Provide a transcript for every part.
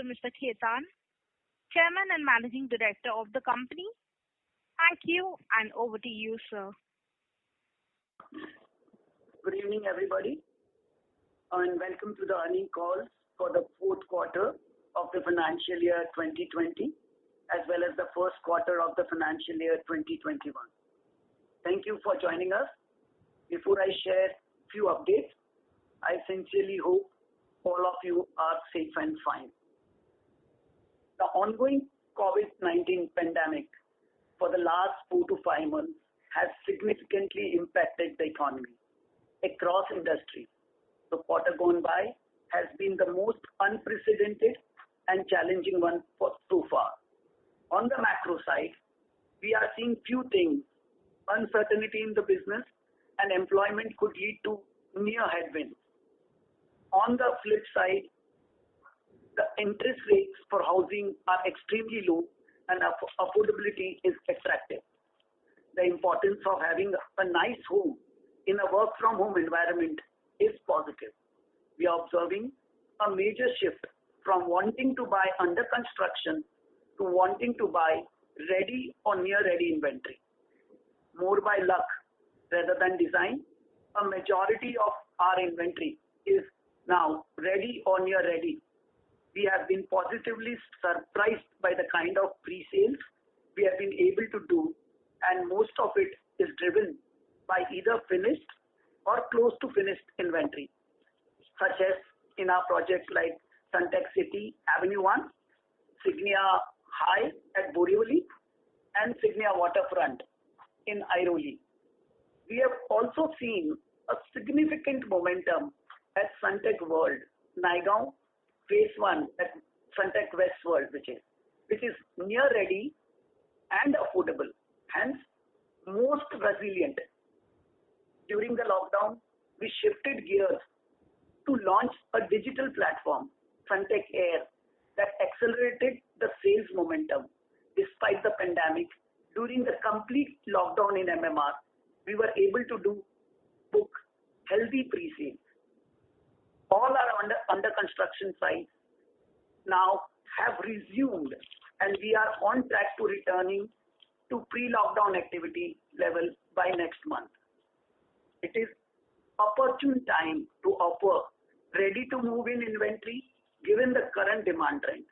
Mr. Khetan, Chairman and Managing Director of the company. Thank you, and over to you, sir. Good evening, everybody, and welcome to the earnings call for the fourth quarter of the financial year 2020, as well as the first quarter of the financial year 2021. Thank you for joining us. Before I share few updates, I sincerely hope all of you are safe and fine. The ongoing COVID-19 pandemic for the last 4 to 5 months has significantly impacted the economy across industries. The quarter gone by has been the most unprecedented and challenging one so far. On the macro side, we are seeing few things. Uncertainty in the business and employment could lead to near headwinds. On the flip side, the interest rates for housing are extremely low and affordability is attractive. The importance of having a nice home in a work-from-home environment is positive. We are observing a major shift from wanting to buy under construction to wanting to buy ready or near-ready inventory. More by luck rather than design, a majority of our inventory is now ready or near ready. We have been positively surprised by the kind of pre-sales we have been able to do, and most of it is driven by either finished or close to finished inventory, such as in our projects like Sunteck City Avenue 1, Signia High at Borivali, and Signia Waterfront in Airoli. We have also seen a significant momentum at Sunteck World, Naigaon, Phase 1 at Sunteck West World, which is near ready and affordable, hence most resilient. During the lockdown, we shifted gears to launch a digital platform, Sunteck Air, that accelerated the sales momentum. Despite the pandemic, during the complete lockdown in MMR, we were able to book healthy pre-sales. All our under construction sites now have resumed, and we are on track to returning to pre-lockdown activity level by next month. It is opportune time to offer ready-to-move-in inventory given the current demand trends.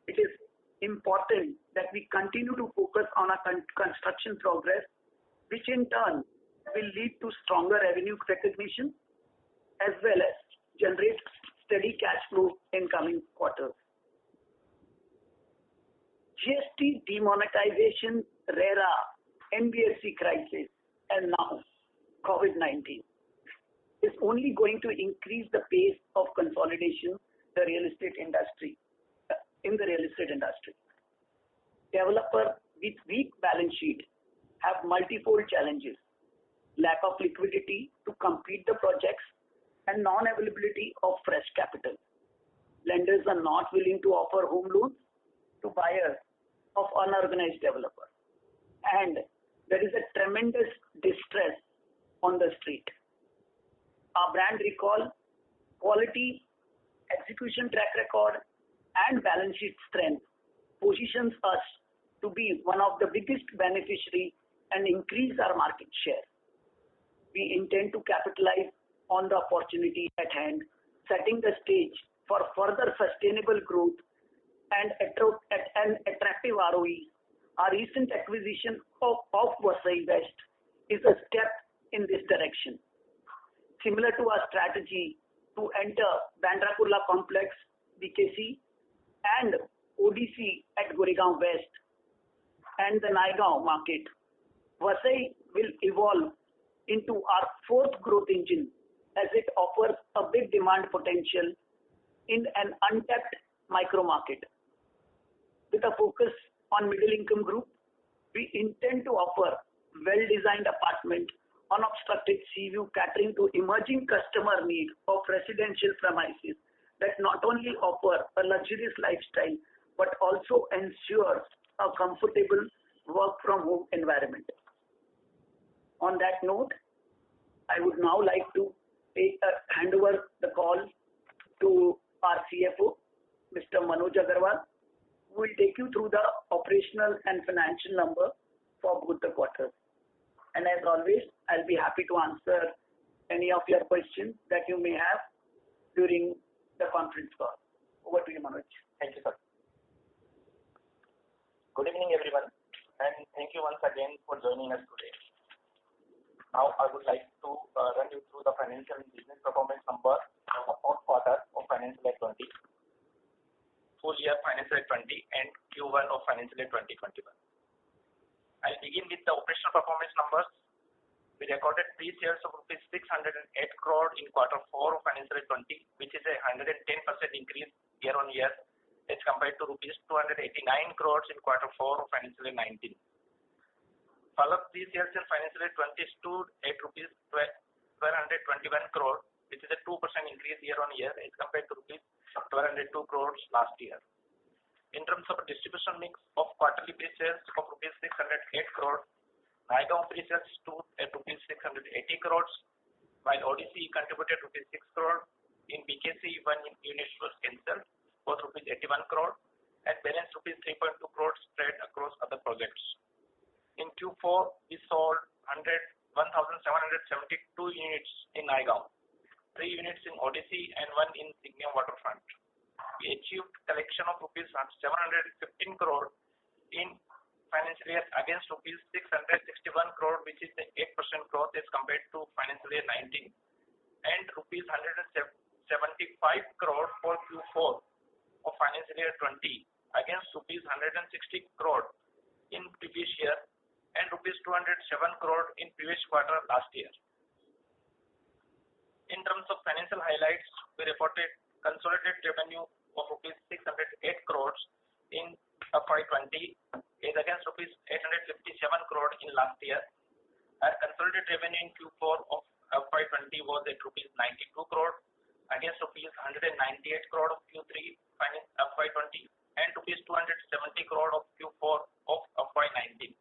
It is important that we continue to focus on our construction progress, which in turn will lead to stronger revenue recognition as well as generate steady cash flow in coming quarters. GST demonetization, RERA, NBFC crisis, and now COVID-19 is only going to increase the pace of consolidation in the real estate industry. Developers with weak balance sheet have multiple challenges: lack of liquidity to complete the projects and non-availability of fresh capital. Lenders are not willing to offer home loans to buyers of unorganized developers, and there is a tremendous distress on the street. Our brand recall, quality, execution track record, and balance sheet strength positions us to be one of the biggest beneficiary and increase our market share. We intend to capitalize on the opportunity at hand, setting the stage for further sustainable growth and an attractive ROE. Our recent acquisition of Vasai West is a step in this direction. Similar to our strategy to enter Bandra Kurla Complex, BKC, and ODC at Goregaon West and the Naigaon market, Vasai will evolve into our fourth growth engine as it offers a big demand potential in an untapped micro market. With a focus on middle income group, we intend to offer well-designed apartment, unobstructed sea view catering to emerging customer need of residential premises that not only offer a luxurious lifestyle but also ensures a comfortable work from home environment. On that note, I would now like to hand over the call to our CFO, Mr. Manoj Agarwal, who will take you through the operational and financial number for both the quarters. And as always, I'll be happy to answer any of your questions that you may have during the conference call. Over to you, Manoj. Thank you, sir. Good evening, everyone, and thank you once again for joining us today. Now, I would like to run you through the financial and business performance number of the fourth quarter of financial year 20, full year financial year 20, and Q1 of financial year 2021. I'll begin with the operational performance numbers. We recorded pre-sales of rupees 608 crore in quarter 4 of financial year 20, which is a 110% increase year-on-year as compared to rupees 289 crores in quarter 4 of financial year 19. Follow-up pre-sales in financial year 20 stood at rupees 1,221 crore, which is a 2% increase year-on-year as compared to rupees 1,202 crores last year. In terms of distribution mix of quarterly pre-sales of rupees 608 crore, Naigaon pre-sales stood at rupees 680 crores, while ODC contributed rupees 6 crore. In BKC, 1 unit was cancelled, worth rupees 81 crore, and balance rupees 3.2 crore spread across other projects. In Q4, we sold 1,772 units in Naigaon, 3 units in ODC, and 1 in Signia Waterfront. We achieved collection of rupees 715 crore in financial year against rupees 661 crore, which is the 8% growth as compared to financial year 19, and rupees 175 crore for Q4 of financial year 20 against rupees 160 crore in previous year and rupees 207 crore in previous quarter last year. In terms of financial highlights, we reported consolidated revenue of rupees 608 crores in FY20 is against rupees 857 crore in last year. Our consolidated revenue in Q4 of FY20 was at rupees 92 crore against rupees 198 crore of Q3 FY20 and rupees 270 crore of Q4 of FY19.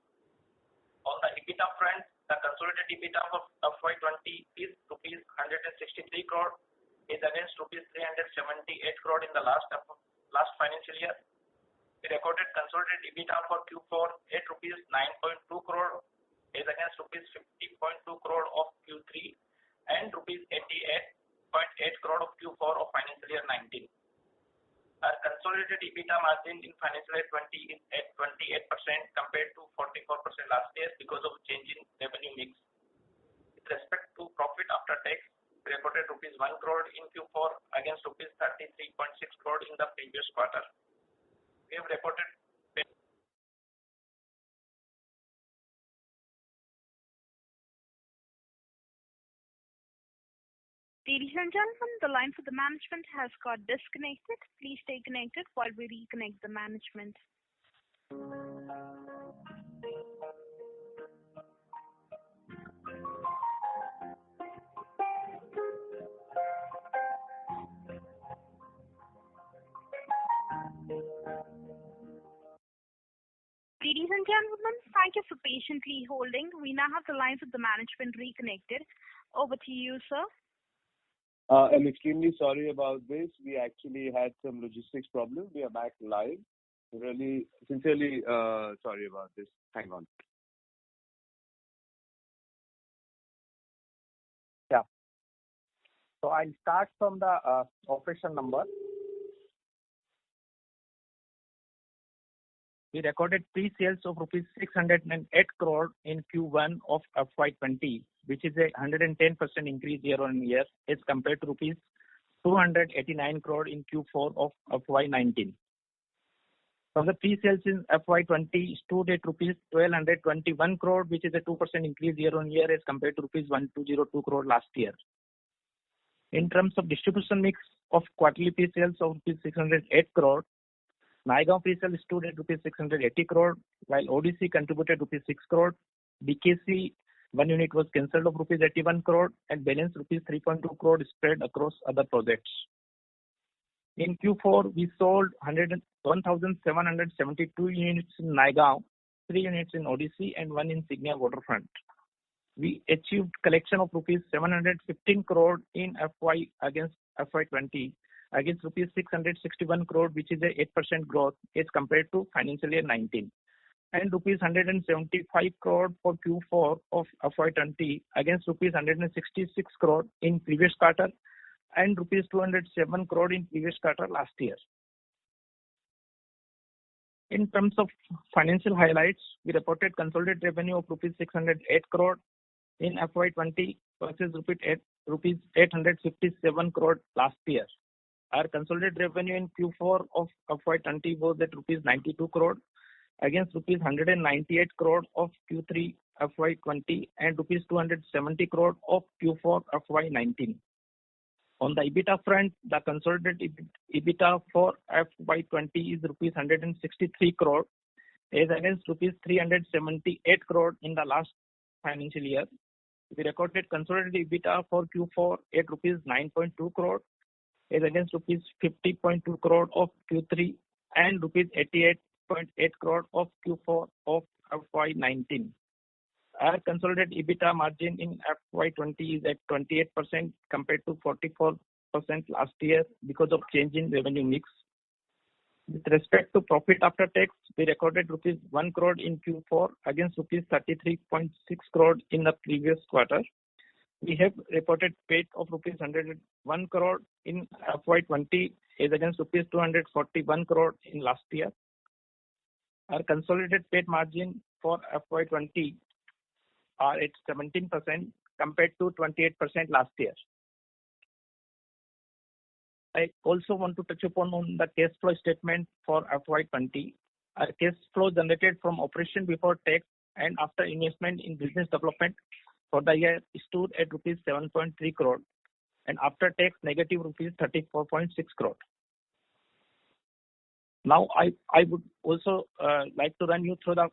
On the EBITDA front, the consolidated EBITDA of FY20 is rupees 163 crore is against rupees 378 crore in the last financial year. We recorded consolidated EBITDA for Q4 at rupees 9.2 crore is against rupees 50.2 crore of Q3 and rupees 88.8 crore of Q4 of financial year 19. Our consolidated EBITDA margin in financial year 20 is at 28% compared to 44% last year because of change in revenue mix. With respect to profit after tax, we recorded rupees 1 crore in Q4 against rupees 33.6 crore in the previous quarter. We have reported Ladies and gentlemen, the line for the management has got disconnected. Please stay connected while we reconnect the management. Ladies and gentlemen, thank you for patiently holding. We now have the lines of the management reconnected. Over to you, sir. I'm extremely sorry about this. We actually had some logistics problem. We are back live. Really, sincerely sorry about this. Hang on. Yeah. So I'll start from the operation number. We recorded pre-sales of rupees 608 crore in Q1 of FY20, which is a 110% increase year-on-year as compared to rupees 289 crore in Q4 of FY19. From the pre-sales in FY20 stood at rupees 1,221 crore, which is a 2% increase year-on-year as compared to rupees 1,202 crore last year. In terms of distribution mix of quarterly pre-sales of rupees 608 crore, Naigaon pre-sales stood at rupees 680 crore, while ODC contributed rupees 6 crore. BKC 1 unit was cancelled of rupees 81 crore and balance rupees 3.2 crore spread across other projects. In Q4, we sold 1,772 units in Naigaon, 3 units in ODC, and 1 in Signia Waterfront. We achieved collection of rupees 715 crore in FY against FY20 against rupees 661 crore, which is a 8% growth as compared to financial year 19, and rupees 175 crore for Q4 of FY20 against rupees 166 crore in previous quarter and rupees 207 crore in previous quarter last year. In terms of financial highlights, we reported consolidated revenue of rupees 608 crore in FY20 versus rupees 857 crore last year. Our consolidated revenue in Q4 of FY20 was at rupees 92 crore against rupees 198 crore of Q3 FY20 and rupees 270 crore of Q4 FY19. On the EBITDA front, the consolidated EBITDA for FY20 is rupees 163 crore as against rupees 378 crore in the last financial year. We recorded consolidated EBITDA for Q4 at rupees 9.2 crore as against rupees 50.2 crore of Q3 and rupees 88.8 crore of Q4 of FY19. Our consolidated EBITDA margin in FY20 is at 28% compared to 44% last year because of change in revenue mix. With respect to profit after tax, we recorded rupees 1 crore in Q4 against rupees 33.6 crore in the previous quarter. We have reported PAT of rupees 101 crore in FY20 as against rupees 241 crore in last year. Our consolidated PAT margin for FY20 are at 17% compared to 28% last year. I also want to touch upon the cash flow statement for FY20. Our cash flow generated from operation before tax and after investment in business development for the year stood at rupees 7.3 crore and after tax negative rupees 34.6 crore. Now I would also like to run you through the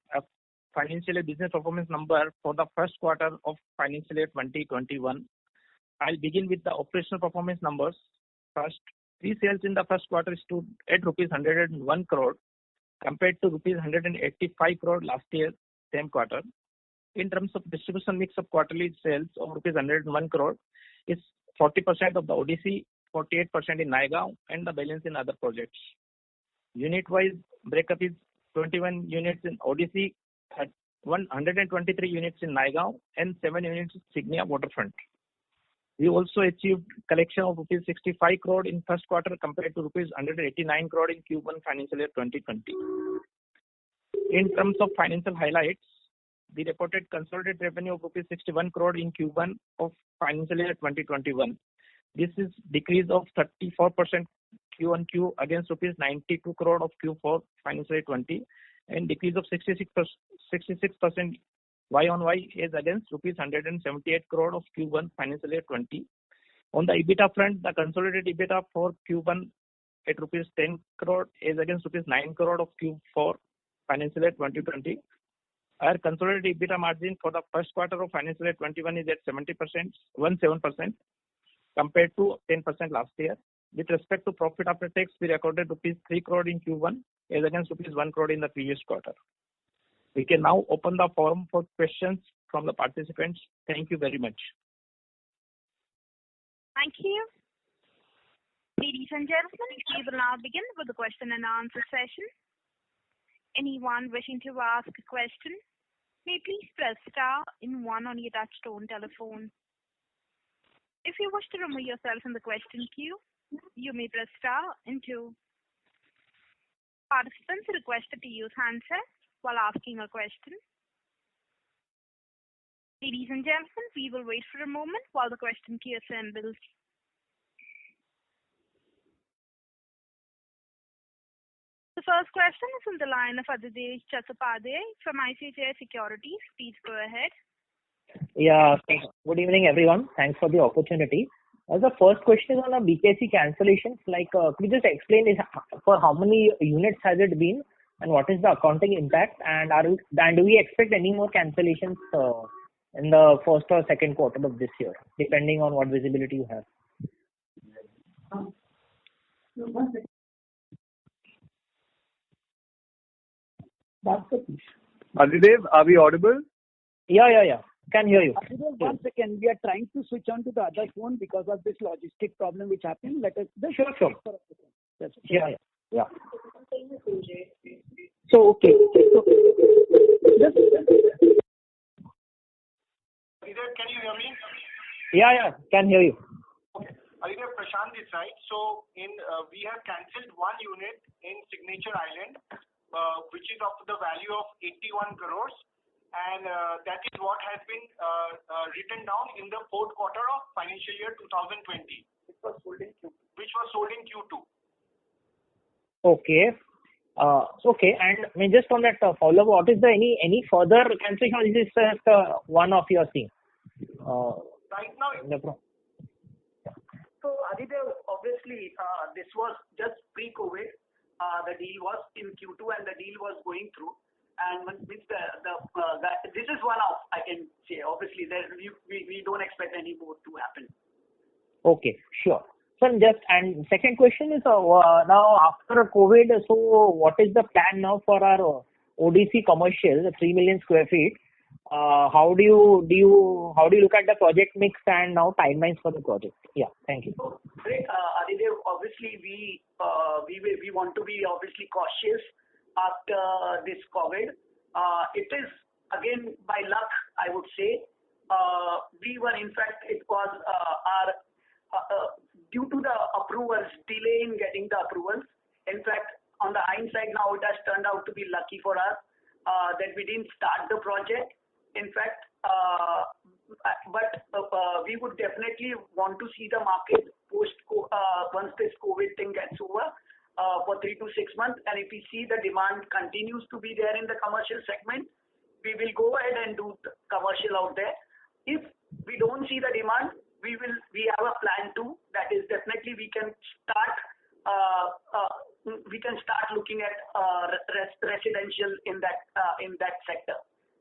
financial year business performance number for the first quarter of financial year 2021. I'll begin with the operational performance numbers. First, pre-sales in the first quarter stood at rupees 101 crore compared to rupees 185 crore last year, same quarter. In terms of distribution mix of quarterly sales of rupees 101 crore is 40% of the ODC, 48% in Naigaon and the balance in other projects. Unit-wise breakup is 21 units in ODC, 123 units in Naigaon and 7 units in Signia Waterfront. We also achieved collection of rupees 65 crore in first quarter compared to rupees 189 crore in Q1 financial year 2020. In terms of financial highlights, we reported consolidated revenue of rupees 61 crore in Q1 of financial year 2021. This is decrease of 34% Q1Q against rupees 92 crore of Q4 financial year 20 and decrease of 66% Y-on-Y as against rupees 178 crore of Q1 financial year 20. On the EBITDA front, the consolidated EBITDA for Q1 at rupees 10 crore as against rupees 9 crore of Q4 financial year 2020. Our consolidated EBITDA margin for the first quarter of financial year 21 is at 17% compared to 10% last year. With respect to profit after tax, we recorded rupees 3 crore in Q1 as against rupees 1 crore in the previous quarter. We can now open the forum for questions from the participants. Thank you very much. Thank you. Ladies and gentlemen, we will now begin with the question and answer session. Anyone wishing to ask a question may please press star and 1 on your touchtone telephone. If you wish to remove yourself from the question queue, you may press star and 2. Participants are requested to use handsets while asking a question. Ladies and gentlemen, we will wait for a moment while the question queue assembles. The first question is on the line of Adhidev Chattopadhyay from ICICI Securities. Please go ahead. Yeah, good evening everyone. Thanks for the opportunity. The first question is on the BKC cancellations. Could you just explain this, for how many units has it been and what is the accounting impact, and do we expect any more cancellations in the first or second quarter of this year, depending on what visibility you have? Adhidev, are we audible? Yeah. Can hear you. One second. We are trying to switch on to the other phone because of this logistic problem which happened. Let us just Sure. for a second. That's it. Yeah. So, okay. So, Just Aditya, can you hear me? yeah, can hear you. Okay. Aditya, Prashant this side. So we have cancelled one unit in Signature Island, which is of the value of 81 crores, and that is what has been written down in the fourth quarter of financial year 2020, which was sold in Q2. Okay. Okay. And I mean, just on that follow-up, what is the any further cancellation, or is this just one of your thing? Right now, So Aditya, obviously, this was just pre-COVID. The deal was in Q2 and the deal was going through. And with this is one of, I can say, obviously, we don't expect any more to happen. Okay, sure. So and second question is now after COVID, so what is the plan now for our ODC commercial, the 3 million square feet? How do you look at the project mix and now timelines for the project? Yeah, thank you. So, great, Aditya. Obviously, we want to be obviously cautious after this COVID. It is again by luck, I would say. We were, in fact, it was our due to the approvals, delay in getting the approvals. In fact, on the hindsight now, it has turned out to be lucky for us that we didn't start the project. In fact, but we would definitely want to see the market once this COVID thing gets over for 3 to 6 months. And if we see the demand continues to be there in the commercial segment, we will go ahead and do the commercial out there. If we don't see the demand, we have a plan too. That is definitely we can start looking at residential in that sector.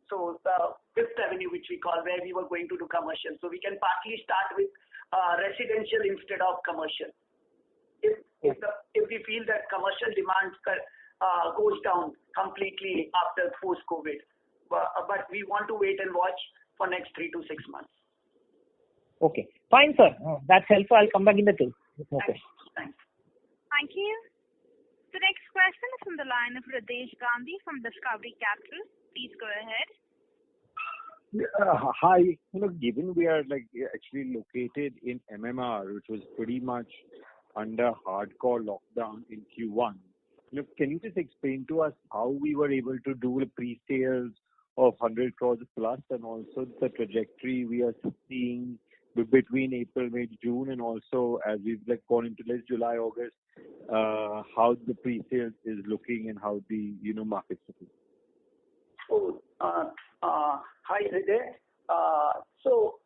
So the Fifth Avenue, which we call, where we were going to do commercial. So we can partly start with residential instead of commercial. If we feel that commercial demand goes down completely after post-COVID, but we want to wait and watch for next 3 to 6 months. Okay, fine, sir. That's helpful. I'll come back in the queue. Okay. Thanks. Thank you. The next question is from the line of Ritesh Gandhi from Discovery Capital. Please go ahead. Hi. Given we are actually located in MMR, which was pretty much under hardcore lockdown in Q1, can you just explain to us how we were able to do the pre-sales of 100 crores plus, and also the trajectory we are seeing between April, May, June, and also as we've gone into July, August, how the pre-sales is looking and how the market's looking? Hi, Ritesh. So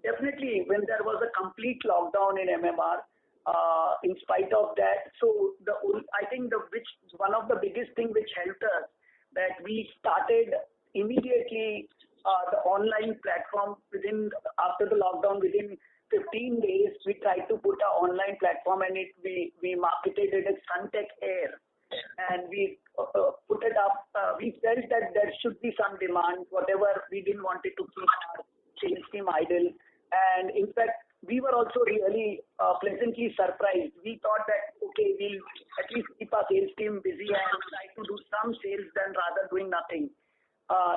definitely when there was a complete lockdown in MMR, in spite of that, so I think one of the biggest thing which helped us, that we started immediately the online platform after the lockdown. Within 15 days, we tried to put our online platform, and we marketed it as Sunteck Air, and we put it up. We felt that there should be some demand. Whatever, we didn't want it to keep our sales team idle, and in fact, we were also really pleasantly surprised. We thought that okay, we'll at least keep our sales team busy and try to do some sales than rather doing nothing.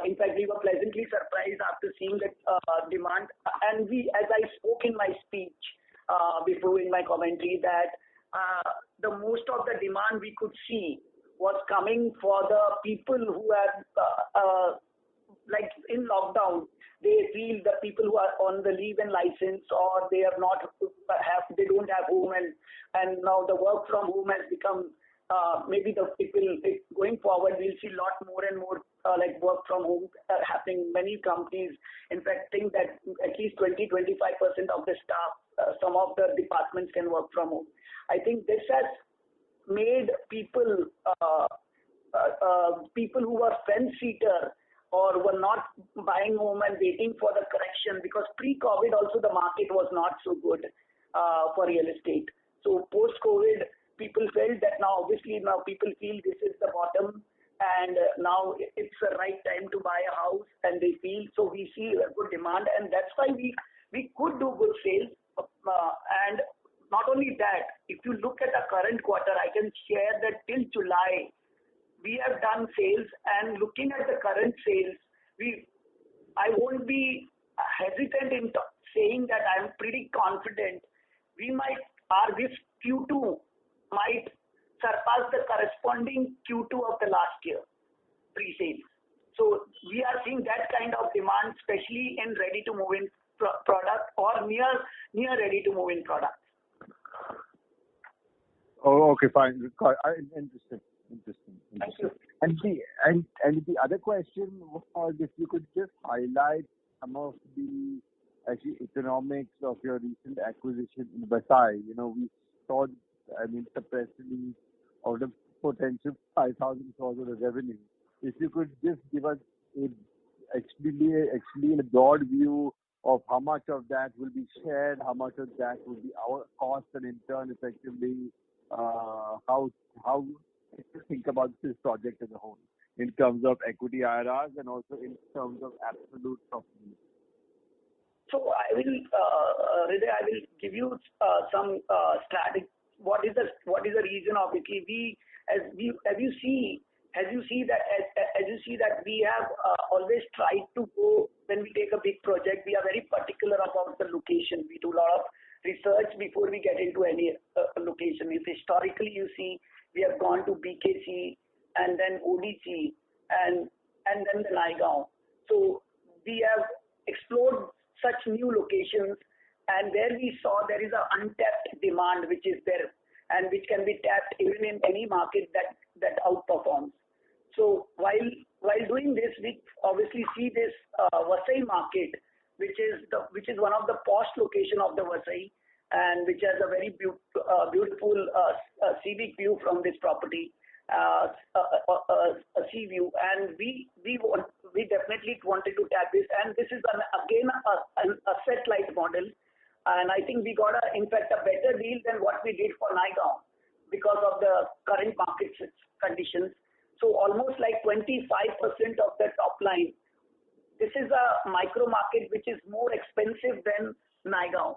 In fact, we were pleasantly surprised after seeing that demand. And as I spoke in my speech before in my commentary, that the most of the demand we could see was coming for the people who are in lockdown. They feel the people who are on the leave and license, or they don't have home, and now the work from home has become. Maybe the people going forward, we'll see a lot more and more work from home happening. Many companies, in fact, think that at least 20-25% of the staff, some of the departments can work from home. I think this has made people who were fence-sitter or were not buying home and waiting for the correction, because pre-COVID also the market was not so good for real estate. So post-COVID, people felt that now people feel this is the bottom. and now it's the right time to buy a house, and they feel so. We see a good demand, and that's why we could do good sales. And not only that, if you look at the current quarter, I can share that till July we have done sales, and looking at the current sales, I won't be hesitant in saying that I'm pretty confident this Q2 might surpass the corresponding Q2 of the last year pre-sales. So we are seeing that kind of demand, especially in ready-to-move-in product or near ready-to-move-in products. Oh, okay, fine. Interesting. Thank you. And the other question was if you could just highlight some of the actually economics of your recent acquisition in Vasai. We saw, the press release of the potential 5,000 crores of revenue. If you could just give us actually a broad view of how much of that will be shared, how much of that will be our cost, and in turn, effectively, how to think about this project as a whole in terms of equity IRRs and also in terms of absolute profitability. So I will give you some strategy. What is the reason of it? As you see that we have always tried to go when we take a big project. We are very particular about the location. We do a lot of research before we get into any location. If historically you see, we have gone to BKC and then ODC and then the Naigaon. So we have explored such new locations, and there we saw there is an untapped demand which is there and which can be tapped even in any market that outperforms. So while doing this, we obviously see this Vasai market, which is one of the posh location of the Vasai, and which has a very beautiful scenic view from this property, a sea view, and we definitely wanted to tap this, and this is again an asset light model, and I think we got in fact a better deal than what we did for Naigaon because of the current market conditions. So almost like 25% of the top line. This is a micro market which is more expensive than Naigaon.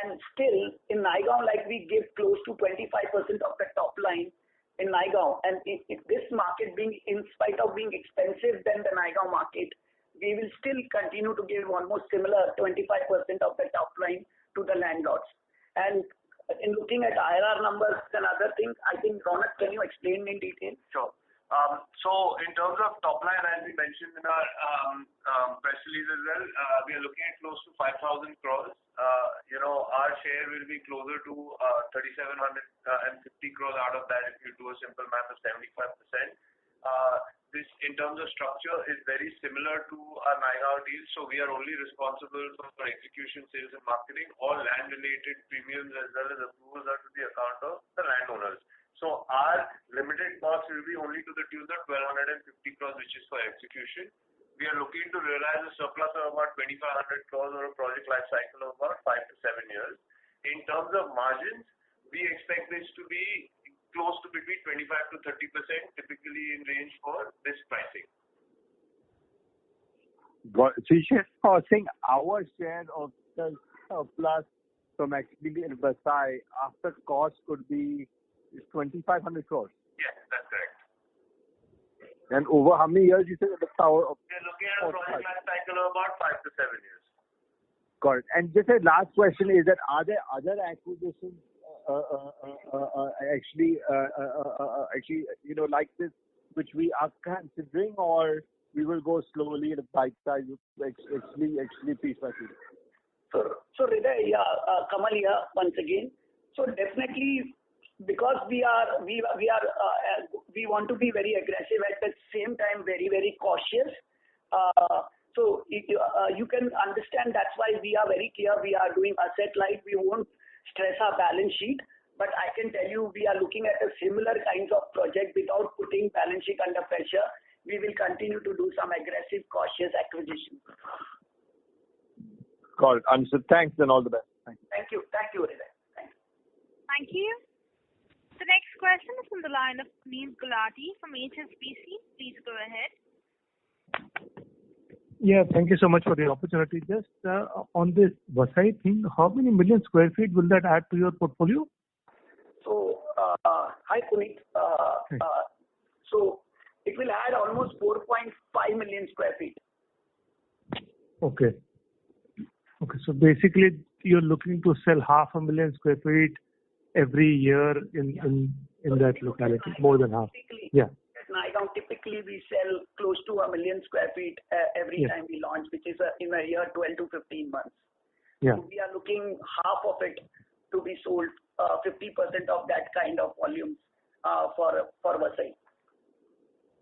And still, in Naigaon, like we give close to 25% of the top line in Naigaon. And if this market being, in spite of being expensive than the Naigaon market, we will still continue to give almost similar 25% of the top line to the landlords. And in looking at IRR numbers and other things, I think Ronak, can you explain in detail? Sure. So in terms of top line, as we mentioned in our press release as well, we are looking at close to 5,000 crores. Our share will be closer to 3,750 crores out of that if you do a simple math of 75%. This, in terms of structure, is very similar to our Naigaon deal. So we are only responsible for execution, sales, and marketing. All land-related premiums as well as approvals are to the account of the landowners. So our limited cost will be only to the tune of 1,250 crores, which is for execution. We are looking to realize a surplus of about 2,500 crores or a project life cycle of about 5 to 7 years. In terms of margins, we expect this to be close to between 25 to 30%, typically in range for this pricing. So you're saying our share of the surplus from actually in Vasai after cost could be 2,500 crores? Yes, that's correct. And over how many years you said the power of? We are looking at a project life cycle of about 5 to 7 years. Got it. And just a last question is that are there other acquisitions like this which we are considering, or we will go slowly in a bite size, actually piece by piece? So Hriday, Kamal here once again. So definitely, because we want to be very aggressive, at the same time very, very cautious. So you can understand that's why we are very clear. We are doing asset light. We won't stress our balance sheet. But I can tell you, we are looking at a similar kinds of project without putting balance sheet under pressure. We will continue to do some aggressive, cautious acquisition. Got it. Understood. Thanks and all the best. Thank you. Thank you, Hriday. Thanks. Thank you. The next question is from the line of Puneet Gulati from HSBC. Please go ahead. Yeah, thank you so much for the opportunity. Just on this Vasai thing, how many million square feet will that add to your portfolio? So, hi Puneet. So it will add almost 4.5 million square feet. Okay. Okay, so basically you're looking to sell 500,000 square feet every year in that locality, more than half. Yeah. At Naigaon, typically we sell close to 1 million square feet every time we launch, which is in a year 12 to 15 months. Yeah. So we are looking half of it to be sold, 50% of that kind of volume for Vasai.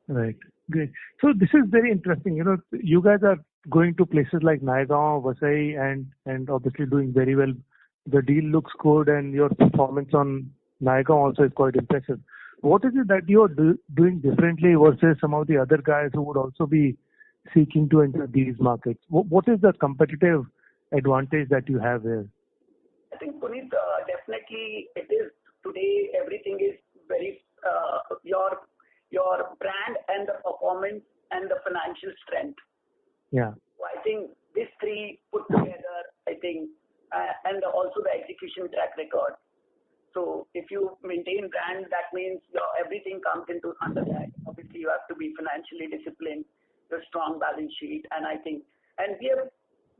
Right. Great. So this is very interesting. You know, you guys are going to places like Naigaon, Vasai, and obviously doing very well. The deal looks good, and your performance on Naigaon also is quite impressive. What is it that you are doing differently versus some of the other guys who would also be seeking to enter these markets? What is the competitive advantage that you have here? I think, Puneet, definitely it is today. Everything is very your brand and the performance and the financial strength. Yeah. So I think these three put together, I think, and also the execution track record. So if you maintain brand, that means everything comes under that. Obviously, you have to be financially disciplined, a strong balance sheet, and I think, and we have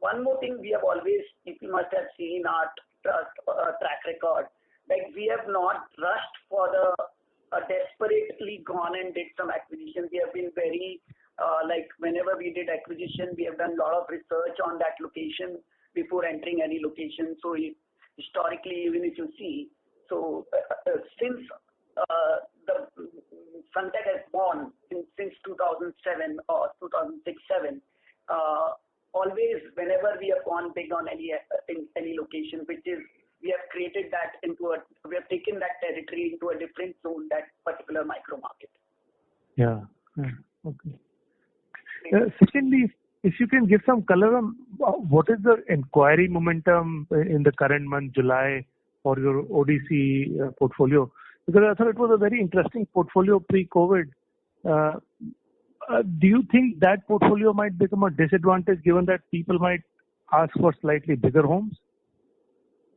one more thing. We have always, if you must have seen our track record, like we have not rushed for the desperately gone and did some acquisition. We have been very like whenever we did acquisition, we have done a lot of research on that location before entering any location. So historically, even if you see, so since the Sunteck has born since 2007 or 2006-7, always whenever we have gone big on any location, which is we have created that we have taken that territory into a different zone, that particular micro market. Yeah. Okay. Secondly, if you can give some color on what is the inquiry momentum in the current month, July, for your ODC portfolio, because I thought it was a very interesting portfolio pre-COVID. Do you think that portfolio might become a disadvantage given that people might ask for slightly bigger homes?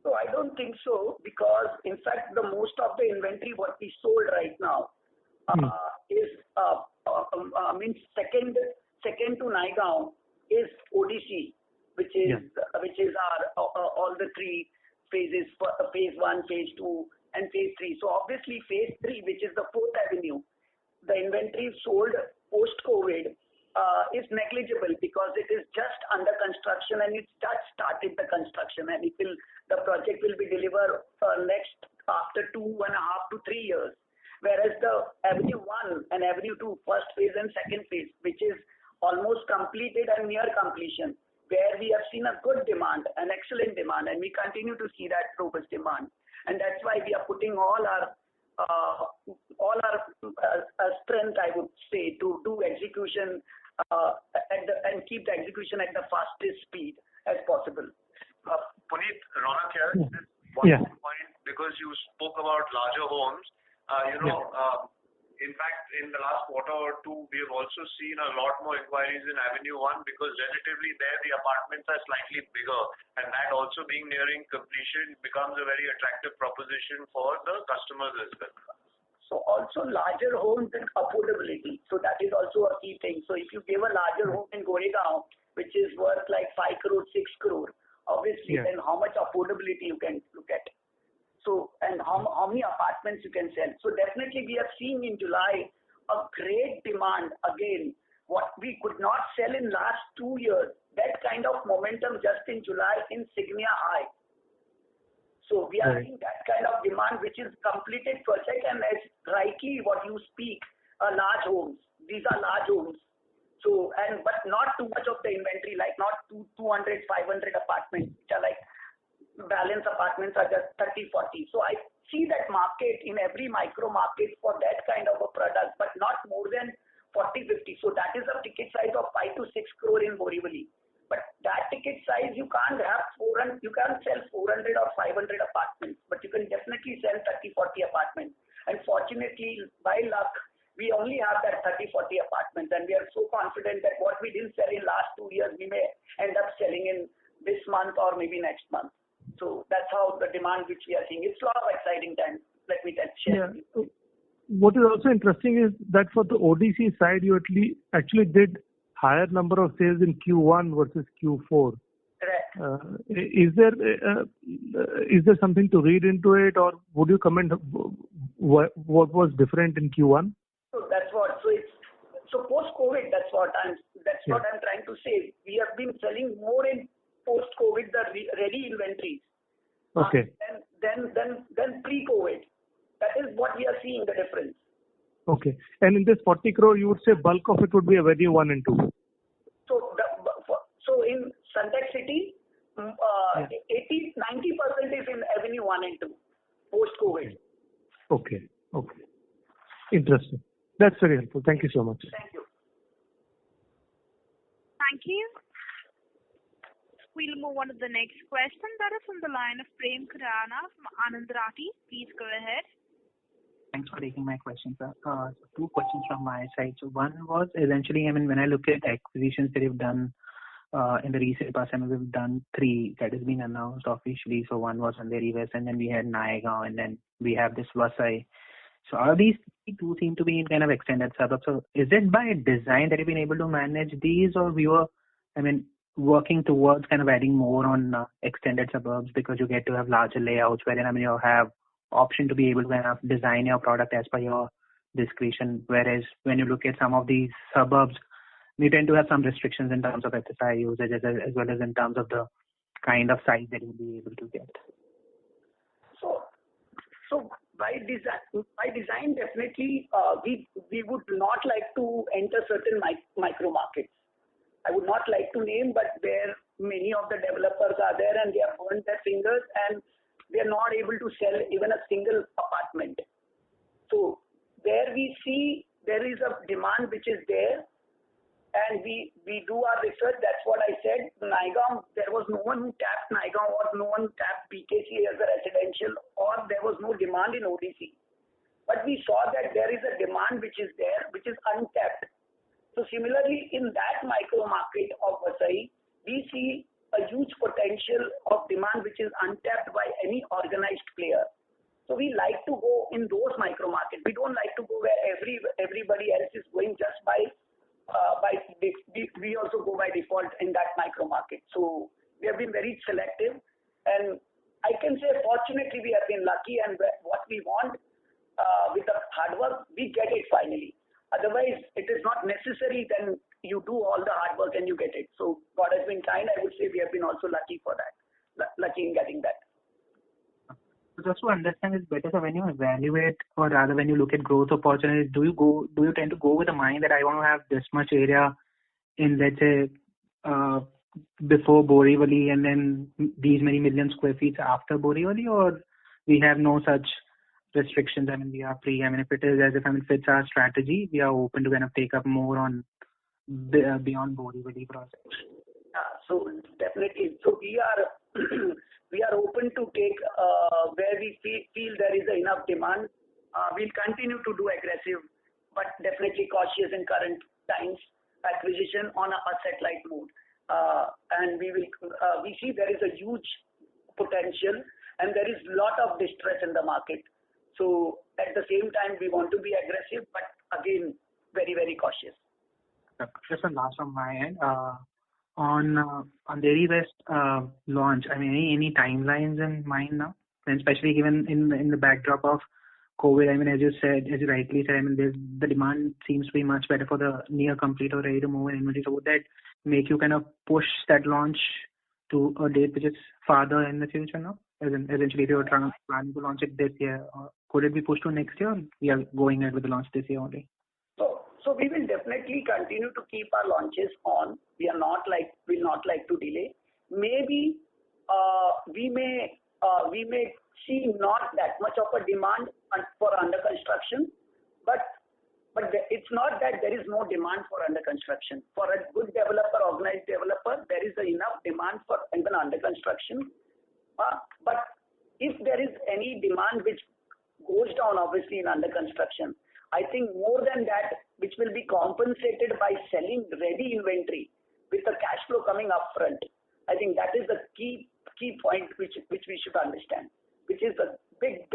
So I don't think so, because in fact the most of the inventory what we sold right now is means second to Naigaon is ODC, which is our all the three phases, phase 1, phase 2 and phase 3. So obviously phase 3, which is the 4th Avenue, the inventory sold post-COVID is negligible because it is just under construction and it just started the construction, and the project will be delivered next after 2.5 to 3 years. Whereas the Avenue 1 and Avenue 2, first phase and second phase, which is almost completed and near completion, where we have seen a good demand, an excellent demand, and we continue to see that robust demand. And that's why we are putting all our strength, I would say, to do execution and keep the execution at the fastest speed as possible. Puneet, Ronak here. One more point, because you spoke about larger homes. In fact, in the last quarter or two, we have also seen a lot more inquiries in Avenue 1 because relatively there the apartments are slightly bigger, and that also being nearing completion becomes a very attractive proposition for the customers as well. So also larger homes and affordability. So that is also a key thing. So if you give a larger home in Goregaon, which is worth like 5 crore, 6 crore, obviously then how much affordability you can look at. So, and how many apartments you can sell. So definitely we have seen in July a great demand again. What we could not sell in last 2 years, that kind of momentum just in July in Signia High. So we are seeing that kind of demand, which is completed project, and as rightly what you speak, large homes. These are large homes. So, but not too much of the inventory, like not 200, 500 apartments, which are like balance apartments are just 30, 40. So I see that market in every micro market for that kind of a product, but not more than 40, 50. So that is a ticket size of 5 to 6 crore in Borivali. But that ticket size, you can't sell 400 or 500 apartments, but you can definitely sell 30, 40 apartments. And fortunately, by luck, we only have that 30-40 apartments, and we are so confident that what we didn't sell in last 2 years, we may end up selling in this month or maybe next month. So that's how the demand which we are seeing. It's a lot of exciting times. Let me share. Yeah. What is also interesting is that for the ODC side, you actually did higher number of sales in Q1 versus Q4. Correct. Is there something to read into it, or would you comment what was different in Q1? So that's what. So post-COVID, that's what I'm trying to say. We have been selling more in post-COVID the ready inventories. Okay. Then pre-COVID. That is what we are seeing the difference. Okay. And in this 40 crore, you would say bulk of it would be Avenue 1 and 2. So in Sunteck City, 90% is in Avenue 1 and 2 post-COVID. Okay. Interesting. That's very helpful. Thank you so much. Thank you. Thank you. We'll move on to the next question. That is from the line of Prem Khurana from Anand Rathi. Please go ahead. Thanks for taking my question, sir. Two questions from my side. So one was essentially, when I look at acquisitions that you've done in the recent past, we've done 3 that has been announced officially. So one was Andheri West, and then we had Naigaon, and then we have this Vasai. So all these 2 seem to be in kind of extended suburbs. So is it by design that you've been able to manage these, or we were, working towards kind of adding more on extended suburbs because you get to have larger layouts wherein you have option to be able to kind of design your product as per your discretion, whereas when you look at some of these suburbs, we tend to have some restrictions in terms of FSI usage as well as in terms of the kind of size that you'll be able to get. So by design, definitely we would not like to enter certain micro markets. I would not like to name, but where many of the developers are there and they have burned their fingers and they are not able to sell even a single apartment. So there we see there is a demand which is there, and we do our research. That's what I said. Naigaon, there was no one who tapped Naigaon, or no one tapped BKC as a residential, or there was no demand in ODC. But we saw that there is a demand which is there, which is untapped. So similarly, in that micro market of Vasai, we see a huge potential of demand which is untapped by any organized player. So we like to go in those micro markets. We don't like to go where everybody else is going just we also go by default in that micro market. So we have been very selective, and I can say fortunately we have been lucky, and what we want with the hard work, we get it finally. Otherwise, it is not necessary. Then you do all the hard work and you get it. So God has been kind. I would say we have been also lucky for that, lucky in getting that. So just to understand this better, so when you evaluate, or rather when you look at growth opportunities, do you tend to go with the mind that I want to have this much area in, let's say, before Borivali and then these many million square feet after Borivali, or we have no such restrictions? We are free. If it is as if it fits our strategy, we are open to kind of take up more on beyond Borivali projects. So definitely. So we are open to take where we feel there is enough demand. We'll continue to do aggressive, but definitely cautious in current times acquisition on a asset-light mode. And we see there is a huge potential, and there is a lot of distress in the market. So at the same time, we want to be aggressive, but again, very, very cautious. Just one last from my end. On Andheri West launch, any timelines in mind now? And especially given in the backdrop of COVID, as you rightly said, the demand seems to be much better for the near complete or ready to move inventory. So would that make you kind of push that launch to a date which is farther in the future now? Essentially, if you were planning to launch it this year, could it be pushed to next year, or we are going ahead with the launch this year only? So we will definitely continue to keep our launches on. Will not like to delay. Maybe we may see not that much of a demand for under construction, but it's not that there is no demand for under construction. For a good developer, organized developer, there is enough demand for even under construction. But if there is any demand which goes down obviously in under construction. I think more than that, which will be compensated by selling ready inventory with the cash flow coming up front. I think that is the key point which we should understand, which is a big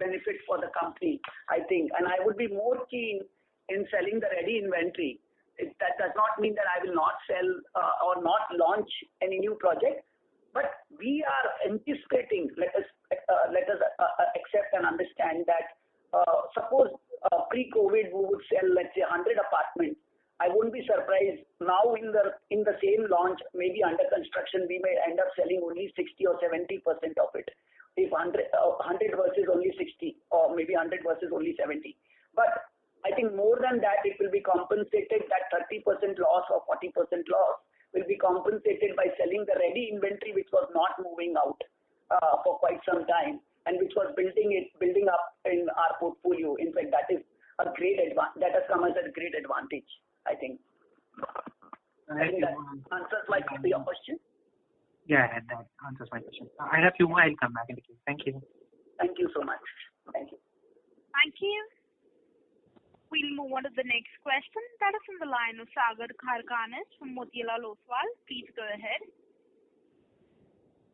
benefit for the company, I think. And I would be more keen in selling the ready inventory. That does not mean that I will not sell or not launch any new project, but we are anticipating. Let us accept and understand that suppose pre-COVID we would sell, let's say, 100 apartments. I wouldn't be surprised now in the same launch, maybe under construction, we may end up selling only 60 or 70% of it. If 100 versus only 60, or maybe 100 versus only 70. But I think more than that, it will be compensated, that 30% loss or 40% loss will be compensated by selling the ready inventory which was not moving out for quite some time and which was building up in our portfolio. In fact, that is a great that has come as a great advantage, I think. I think that answers your question. Yeah, that answers my question. I have few more. I'll come back in the queue. Thank you. Thank you so much. Thank you. Thank you. We'll move on to the next question. That is from the line of Sagar Kharkanis from Motilal Oswal. Please go ahead.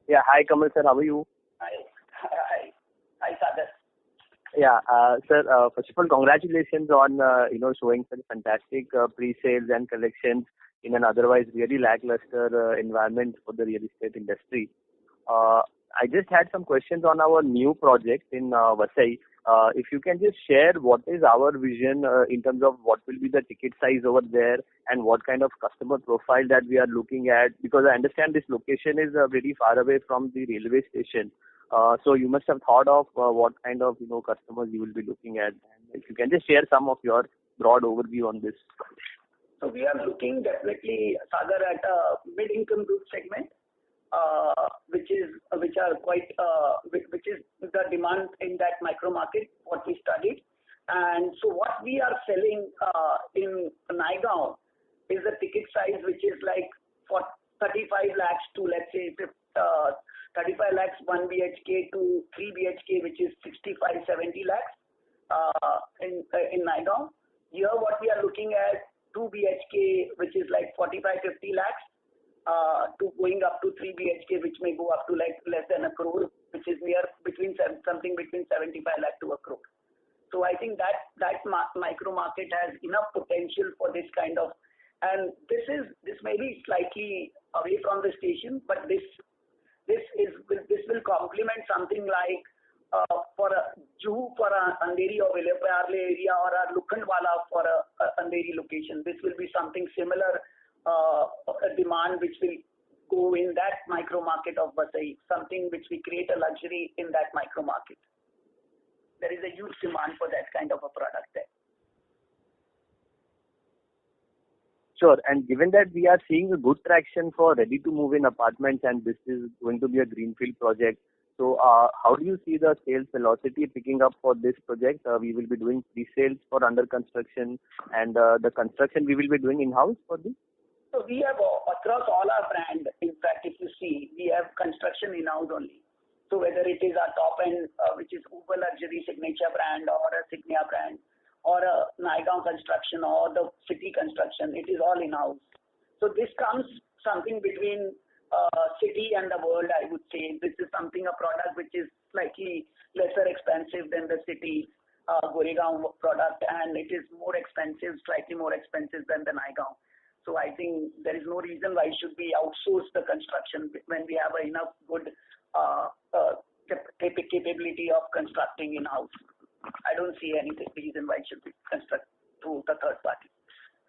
Yeah, hi Kamal sir, how are you? Hi Sagar. Yeah, sir, first of all, congratulations on showing such fantastic pre-sales and collections in an otherwise really lackluster environment for the real estate industry. I just had some questions on our new project in Vasai. If you can just share what is our vision in terms of what will be the ticket size over there and what kind of customer profile that we are looking at, because I understand this location is very far away from the railway station. So you must have thought of what kind of customers you will be looking at. And if you can just share some of your broad overview on this. So we are looking definitely, Sagar, at a mid-income group segment, which is the demand in that micro market, what we studied. And so what we are selling in Naigaon is a ticket size which is like for 35 lakhs to, let's say, 35 lakhs 1 BHK to 3 BHK, which is 65-70 lakhs in Naigaon. Here what we are looking at 2 BHK, which is like 45-50 lakhs, to going up to 3 BHK, which may go up to like less than a crore, which is something between 75 lakh to a crore. So I think that micro market has enough potential for this kind of, and this may be slightly away from the station, but this will complement something like for a Juhu for a Andheri or Vilayparle area or a Lokhandwala for a Andheri location. This will be something similar, a demand which will go in that micro market of Vasai, something which we create a luxury in that micro market. There is a huge demand for that kind of a product there. Sure. And given that we are seeing a good traction for ready-to-move-in apartments and this is going to be a greenfield project, so how do you see the sales velocity picking up for this project? We will be doing pre-sales for under construction and the construction we will be doing in-house for this? So we have across all our brand, in fact, if you see, we have construction in-house only. So whether it is our top end, which is Uber Luxury Signature brand or a Signia brand, or a Naigaon construction or the city construction, it is all in-house. So this comes something between city and the world, I would say. This is something, a product which is slightly lesser expensive than the city Goregaon product, and it is more expensive, slightly more expensive than the Naigaon. So I think there is no reason why should we outsource the construction when we have enough good capability of constructing in-house. I don't see any reason why it should be constructed through the third party.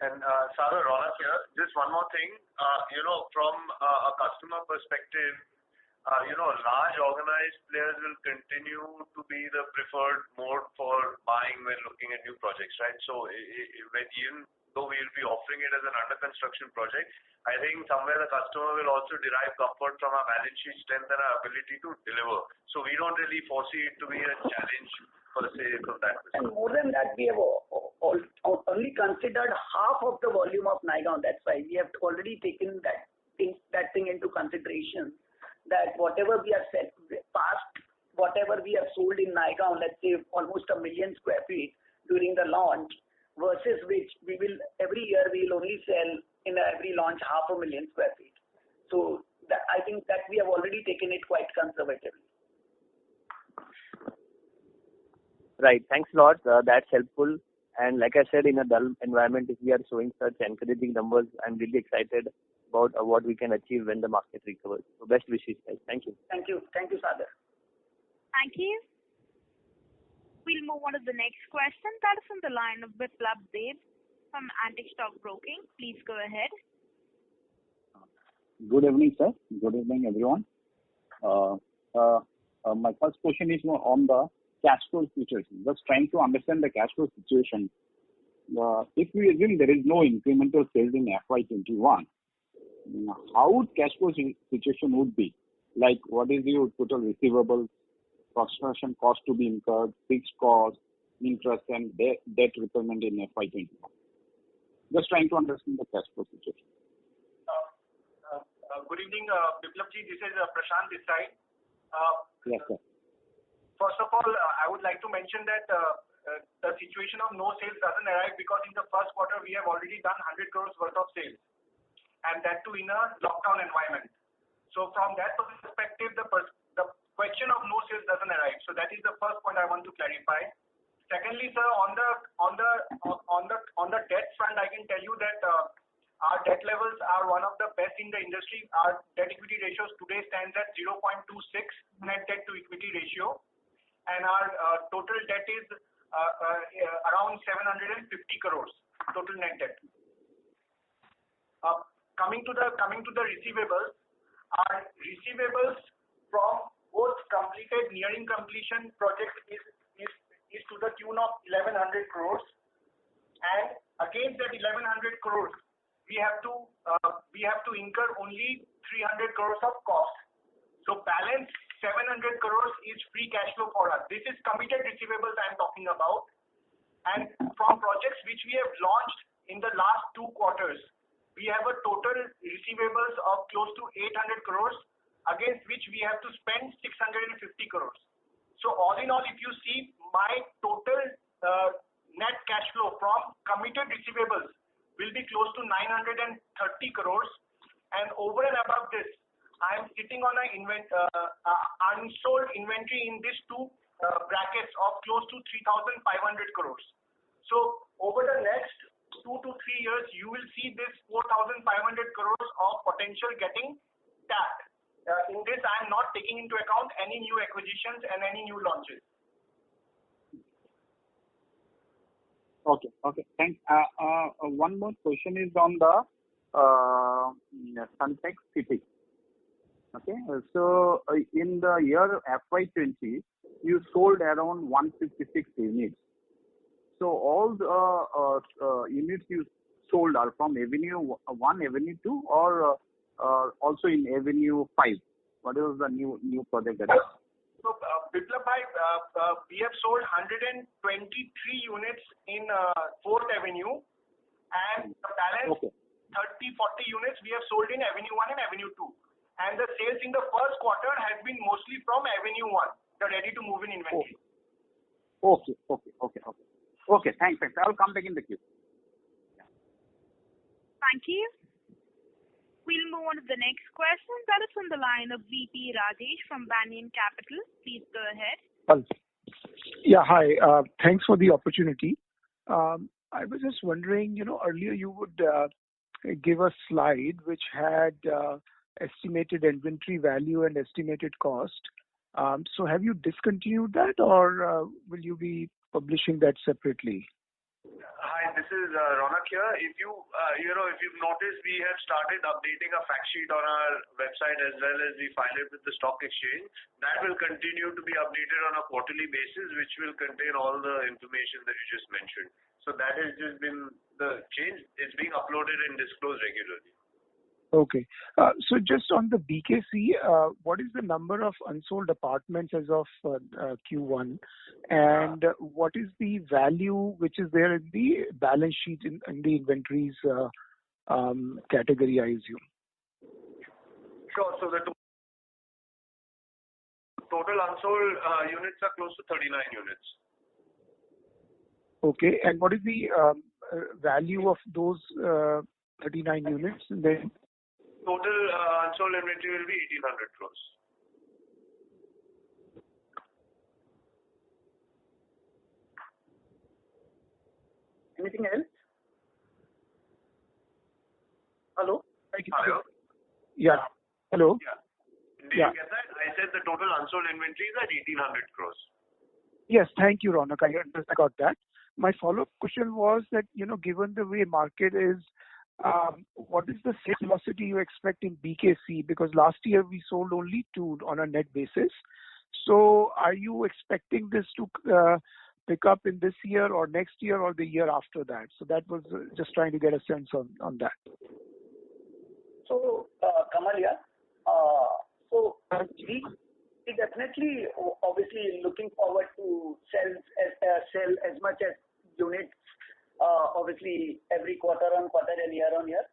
And Sagar, Ronak here. Just one more thing. From a customer perspective, large organized players will continue to be the preferred mode for buying when looking at new projects, right? So even though we will be offering it as an under construction project, I think somewhere the customer will also derive comfort from our balance sheet strength and our ability to deliver. So we don't really foresee it to be a challenge per se from that perspective. And more than that, we have only considered half of the volume of Naigaon. That's why we have already taken that thing into consideration, that whatever we have said, past whatever we have sold in Naigaon, let's say almost 1 million square feet during the launch, versus which we will every year we will only sell in every launch 500,000 square feet. So that, I think that we have already taken it quite conservatively. Right. Thanks a lot. That's helpful. And like I said, in a dull environment, if we are showing such encouraging numbers, I'm really excited about what we can achieve when the market recovers. So best wishes, guys. Thank you. Thank you. Thank you, Sagar. Thank you. We'll move on to the next question. That is from the line of Biplab Deb from Antique Stock Broking. Please go ahead. Good evening, sir. Good evening, everyone. My first question is on the cash flow situation. Just trying to understand the cash flow situation. If we assume there is no incremental sales in FY21, how would cash flow situation would be? Like, what is your total receivables, construction cost to be incurred, fixed cost, interest, and debt repayment in FY21? Just trying to understand the cash flow situation. Good evening, Biplabji. This is Prashant this side. Yes, sir. First of all, I would like to mention that the situation of no sales doesn't arise because in the first quarter we have already done 100 crores worth of sales, and that too in a lockdown environment. So from that perspective, the question of no sales doesn't arise. So that is the first point I want to clarify. Secondly, sir, on the debt front, I can tell you that our debt levels are one of the best in the industry. Our debt equity ratios today stands at 0.26 net debt to equity ratio, and our total debt is around 750 crores total net debt. Coming to the receivables, our receivables from both completed nearing completion projects is to the tune of 1100 crores, and against that 1100 crores we have to incur only 300 crores of cost. So balance 700 crores is free cash flow for us. This is committed receivables I am talking about, and from projects which we have launched in the last 2 quarters, we have a total receivables of close to 800 crores, against which we have to spend 650 crores. So all in all, if you see, my total net cash flow from committed receivables will be close to 930 crores, and over and above this, I am sitting on an unsold inventory in these 2 brackets of close to 3,500 crores. So over the next 2 to 3 years, you will see this 4,500 crores of potential getting tapped. In this, I am not taking into account any new acquisitions and any new launches. Okay. Thanks. One more question is on the Sunteck City. Okay. So in the year FY20, you sold around 156 units. So all the units you sold are from Avenue 1, Avenue 2, or also in Avenue 5? What is the new project that is? So, Biplab bhai, we have sold 123 units in 4th Avenue, and the balance 30-40 units we have sold in Avenue 1 and Avenue 2. And the sales in the first quarter has been mostly from Avenue 1, the ready-to-move-in inventory. Okay. Thanks. I'll come back in the queue. Thank you. We'll move on to the next question. That is from the line of VP Rajesh from Banyan Capital. Please go ahead. Yeah, hi. Thanks for the opportunity. I was just wondering, earlier you would give a slide which had estimated inventory value and estimated cost. So have you discontinued that, or will you be publishing that separately? Hi, this is Ronak here. If you've noticed, we have started updating a fact sheet on our website as well as we file it with the stock exchange. That will continue to be updated on a quarterly basis, which will contain all the information that you just mentioned. So that has just been the change. It's being uploaded and disclosed regularly. Okay. So just on the BKC, what is the number of unsold apartments as of Q1, and what is the value which is there in the balance sheet in the inventories category, I assume? Sure. So total unsold units are close to 39 units. Okay. And what is the value of those 39 units? Then Total unsold inventory will be 1,800 crores. Anything else? Hello? Hello? Yeah. Hello? Yeah. Did you get that? I said the total unsold inventory is at 1,800 crores. Yes. Thank you, Ronak. I got that. My follow-up question was that, given the way market is, what is the sales velocity you expect in BKC? Because last year we sold only 2 on a net basis. So are you expecting this to pick up in this year or next year or the year after that? So that was just trying to get a sense on that. So, Kamal, yeah. So we definitely, obviously, looking forward to sell as much as units, obviously, every quarter on quarter and year on year.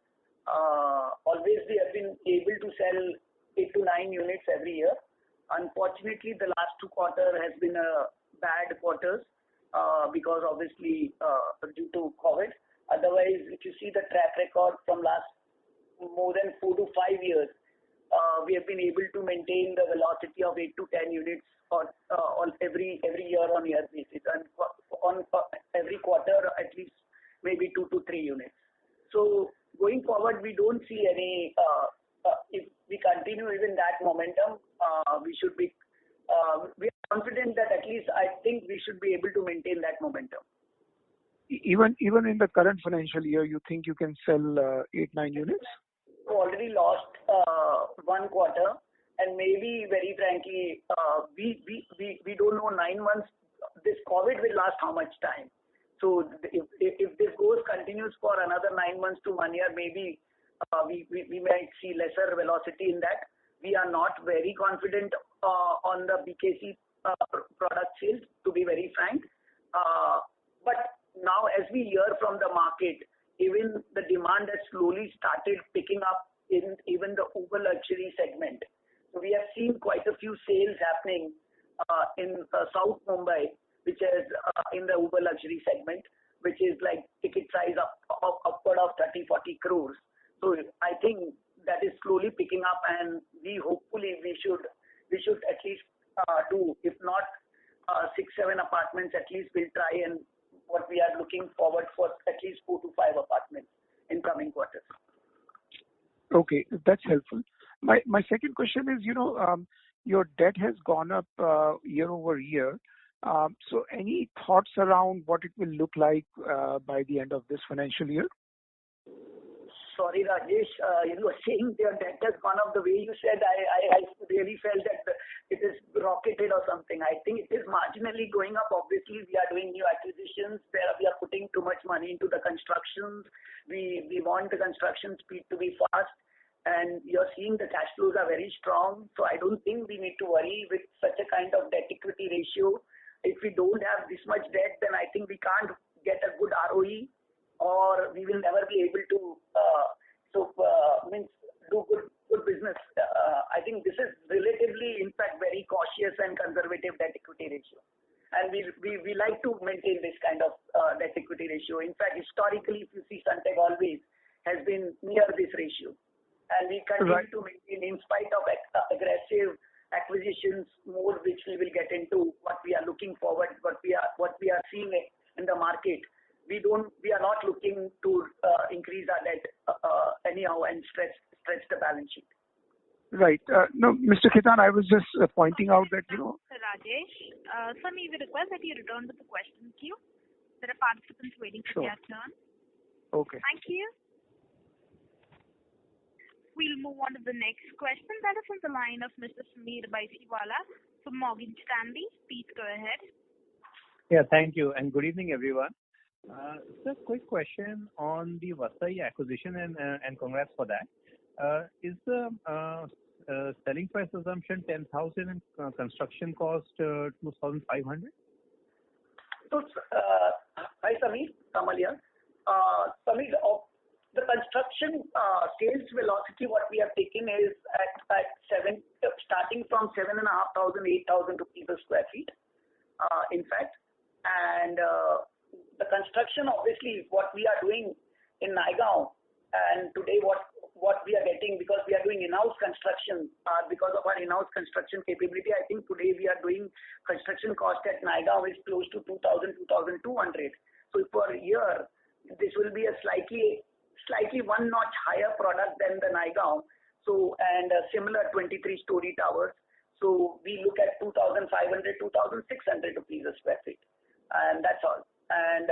Always we have been able to sell 8 to 9 units every year. Unfortunately, the last 2 quarters has been a bad quarters because obviously due to COVID. Otherwise, if you see the track record from last more than 4 to 5 years, we have been able to maintain the velocity of 8 to 10 units on every year on year basis, and on every quarter at least maybe 2 to 3 units. So going forward, we don't see any. If we continue even that momentum, we should be. We are confident that at least I think we should be able to maintain that momentum. Even in the current financial year, you think you can sell 8-9 units? We already lost 1 quarter, and maybe very frankly, we don't know 9 months. This COVID will last how much time? So if this continues for another 9 months to 1 year, maybe we might see lesser velocity in that. We are not very confident on the BKC product sales, to be very frank. But now, as we hear from the market, even the demand has slowly started picking up in even the uber luxury segment. So we have seen quite a few sales happening in South Mumbai, which is in the uber luxury segment, which is like ticket size upward of 30-40 crores. So I think that is slowly picking up, and we should at least do, if not 6-7 apartments, at least we'll try, and what we are looking forward for at least 4 to 5 apartments in coming quarters. Okay, that's helpful. My second question is, your debt has gone up year over year. So any thoughts around what it will look like by the end of this financial year? Sorry, Rajesh, you were saying your debt has gone up the way you said. I really felt that it is rocketed or something. I think it is marginally going up. Obviously, we are doing new acquisitions where we are putting too much money into the constructions. We want the construction speed to be fast, and you're seeing the cash flows are very strong. So I don't think we need to worry with such a kind of debt equity ratio. If we don't have this much debt, then I think we can't get a good ROE, or we will never be able to do good business. I think this is relatively, in fact, very cautious and conservative debt equity ratio, and we like to maintain this kind of debt equity ratio. In fact, historically, if you see, Sunteck always has been near this ratio, and we continue to maintain in spite of aggressive acquisitions more, which we will get into what we are looking forward, what we are seeing in the market. We are not looking to increase our debt anyhow and stretch the balance sheet. Right. No, Mr. Khetan, I was just pointing out that, Mr. Rajesh, sir, may we request that you return to the question queue? There are participants waiting for their turn. Okay. Thank you. We'll move on to the next question. That is on the line of Mr. Sameer Baisiwala from Morgan Stanley. Please go ahead. Yeah, thank you, and good evening, everyone. Sir, quick question on the Vasai acquisition, and congrats for that. Is the selling price assumption 10,000 and construction cost 2,500? So, hi Sameer, Kamal here. Sameer, The construction sales velocity, what we have taken is starting from 7,500, 8,000 rupees a square feet, in fact. And the construction, obviously, what we are doing in Naigaon, and today what we are getting, because we are doing in-house construction, because of our in-house construction capability, I think today we are doing construction cost at Naigaon is close to 2,000, 2,200. So per year, this will be a slightly one notch higher product than the Naigaon. So, and similar 23-story towers. So we look at 2,500, 2,600 rupees a square feet. And that's all. And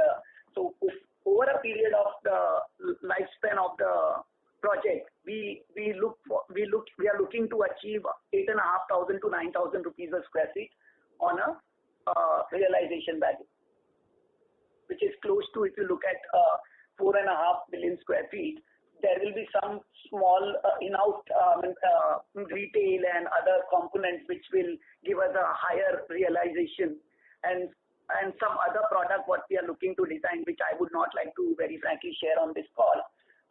so if over a period of the lifespan of the project, we are looking to achieve 8,500 to 9,000 rupees a square feet on a realization value, which is close to, if you look at 4.5 billion square feet, there will be some small in-house retail and other components which will give us a higher realization, and some other product what we are looking to design, which I would not like to very frankly share on this call.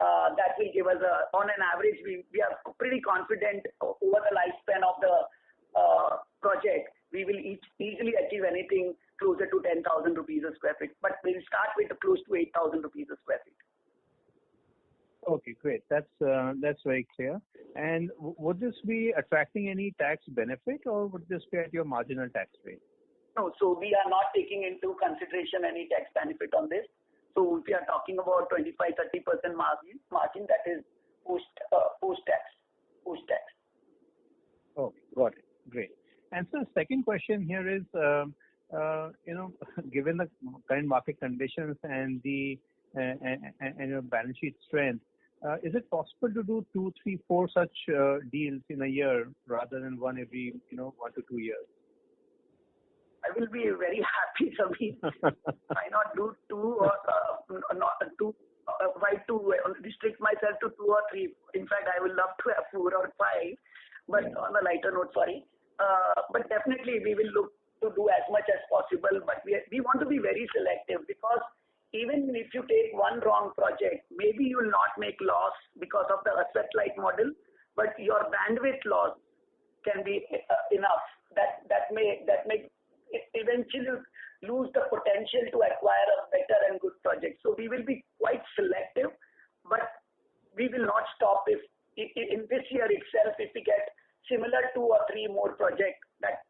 That will give us on an average, we are pretty confident over the lifespan of the project, we will easily achieve anything closer to 10,000 rupees a square feet. But we'll start with close to 8,000 rupees a square feet. Okay, great. That's very clear. And would this be attracting any tax benefit, or would this be at your marginal tax rate? No, so we are not taking into consideration any tax benefit on this. So if we are talking about 25-30% margin, that is post-tax. Okay, got it. Great. And so second question here is, given the current market conditions and the and your balance sheet strength, is it possible to do 2, 3, 4 such deals in a year rather than one every 1 to 2 years? I will be very happy, Sameer. Why not do 2 or not 2? Why 2? Restrict myself to 2 or 3. In fact, I would love to have 4 or 5, but on a lighter note, sorry. But definitely we will look to do as much as possible. But we want to be very selective, because even if you take one wrong project, maybe you will not make loss because of the asset-light model, but your bandwidth loss can be enough. That may eventually lose the potential to acquire a better and good project. So we will be quite selective, but we will not stop if in this year itself, if we get similar 2 or 3 more projects, that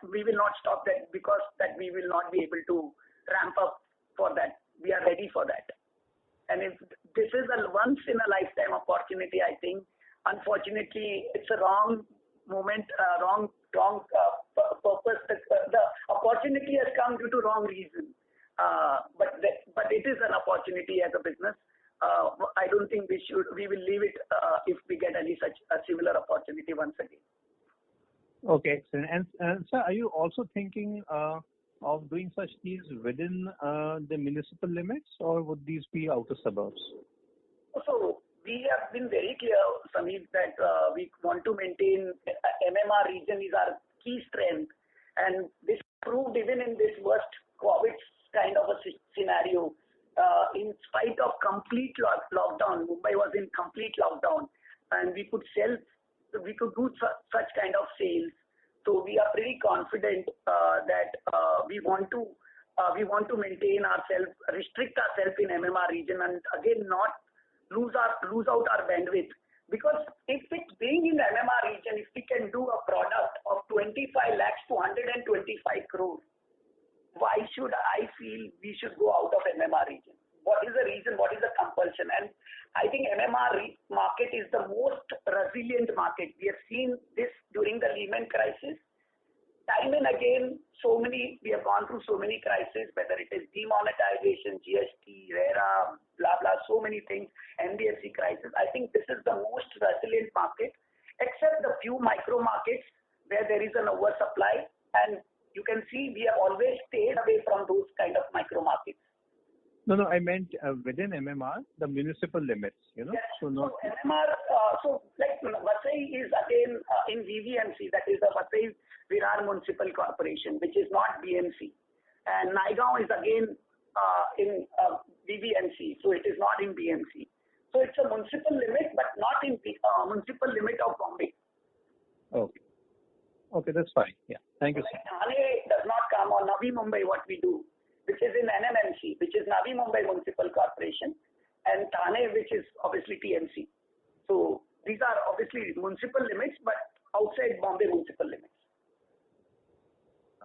we will not stop that, because that we will not be able to ramp up for that. We are ready for that. And if this is a once in a lifetime opportunity, I think, unfortunately, it's a wrong moment, wrong purpose. The opportunity has come due to wrong reason. But it is an opportunity as a business. I don't think we will leave it if we get any such a similar opportunity once again. Okay, excellent. And sir, are you also thinking of doing such deals within the municipal limits, or would these be outer suburbs? So we have been very clear, Sameer, that we want to maintain MMR region is our key strength, and this proved even in this worst COVID kind of a scenario. In spite of complete lockdown, Mumbai was in complete lockdown, and we could do such kind of sales. So we are pretty confident that we want to maintain ourselves, restrict ourselves in MMR region, and again not lose out our bandwidth. Because if it's being in the MMR region, if we can do a product of 25 lakhs to 125 crores, why should I feel we should go out of MMR region? What is the reason? What is the compulsion? And I think MMR market is the most resilient market. We have seen this during the Lehman crisis. Time and again, we have gone through so many crises, whether it is demonetization, GST, RERA, blah, blah, so many things, NBFC crisis. I think this is the most resilient market, except the few micro markets where there is an oversupply. And you can see we have always stayed away from those kind of micro markets. No, I meant within MMR, the municipal limits, Yes. So MMR, like Vasai is again in VVMC, that is the Vasai Virar Municipal Corporation, which is not BMC. And Naigaon is again in VVMC, so it is not in BMC. So it's a municipal limit, but not in municipal limit of Bombay. Okay. Okay, that's fine. Yeah. Thank you, sir. Thane does not come on Navi Mumbai, what we do, which is in NMMC, which is Navi Mumbai Municipal Corporation, and Thane, which is obviously TMC. So these are obviously municipal limits, but outside Bombay municipal limits.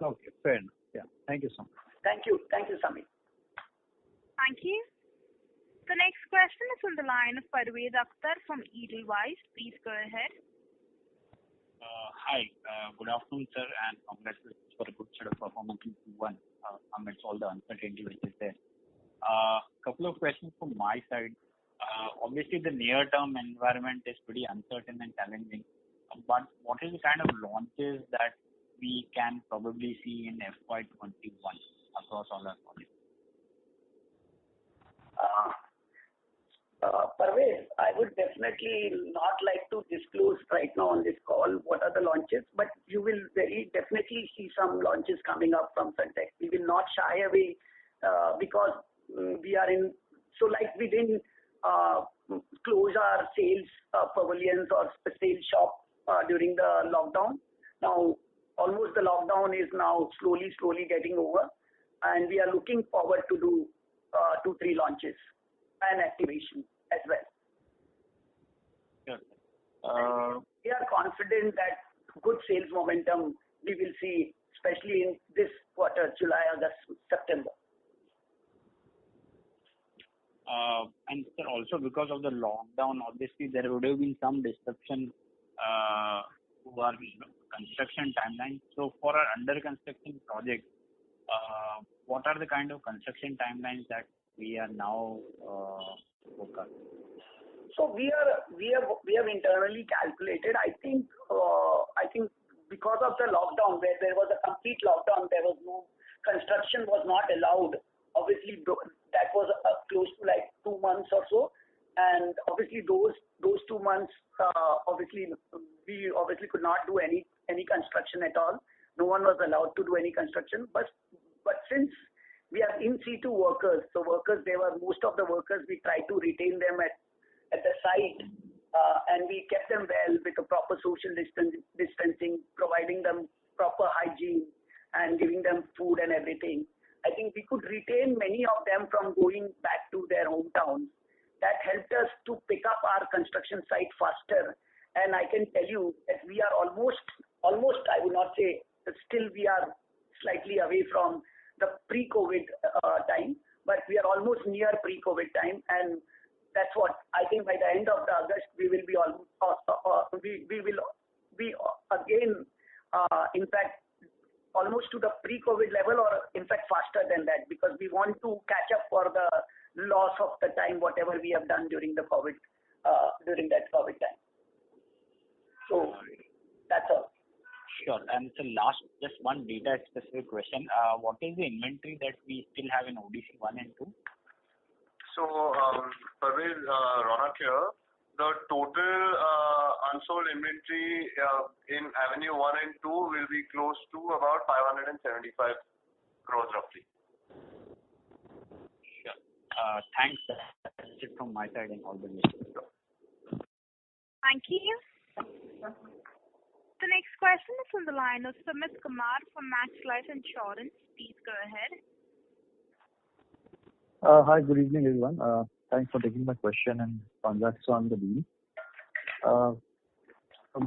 Okay, fair enough. Yeah. Thank you so much. Thank you. Thank you, Samir. Thank you. The next question is on the line of Parvez Akhtar from Edelweiss. Please go ahead. Hi. Good afternoon, sir, and congratulations for a good set of performance in Q1 amidst all the uncertainty which is there. Couple of questions from my side. Obviously, the near-term environment is pretty uncertain and challenging. But what is the kind of launches that we can probably see in FY21 across all our projects? Parvez, I would definitely not like to disclose right now on this call what are the launches, but you will very definitely see some launches coming up from Sunteck. We will not shy away because we are in, so like we didn't close our sales pavilions or sales shop during the lockdown. Now, almost the lockdown is now slowly getting over, and we are looking forward to do 2-3 launches and activation as well. Sure. We are confident that good sales momentum we will see, especially in this quarter, July, August, September. And sir, also because of the lockdown, obviously there would have been some disruption to our construction timeline. So for our under construction projects, what are the kind of construction timelines that we are now focused? So we have internally calculated. I think because of the lockdown, where there was a complete lockdown, there was no construction was not allowed. Obviously, that was close to like 2 months or so, and obviously those 2 months, we could not do any construction at all. No one was allowed to do any construction, but since we are in situ workers, so most of the workers, we try to retain them at the site, and we kept them well with a proper social distancing, providing them proper hygiene and giving them food and everything. I think we could retain many of them from going back to their hometowns. That helped us to pick up our construction site faster. And I can tell you that we are almost, I would not say, but still we are slightly away from the pre-COVID time, but we are almost near pre-COVID time, and that's what I think by the end of August we will be again, in fact, almost to the pre-COVID level, or in fact faster than that, because we want to catch up for the loss of the time whatever we have done during the COVID during that COVID time. So that's all. Sure. And so last, just one data specific question. What is the inventory that we still have in ODC 1 and 2? So, Parvez, Ronak here. The total unsold inventory in Avenue 1 and 2 will be close to about 575 crores roughly. Sure. Thanks. That's it from my side and all the way. Thank you. The next question is on the line of Sumit Kumar from Max Life Insurance. Please go ahead. Hi, good evening, everyone. Thanks for taking my question and congrats on the deal.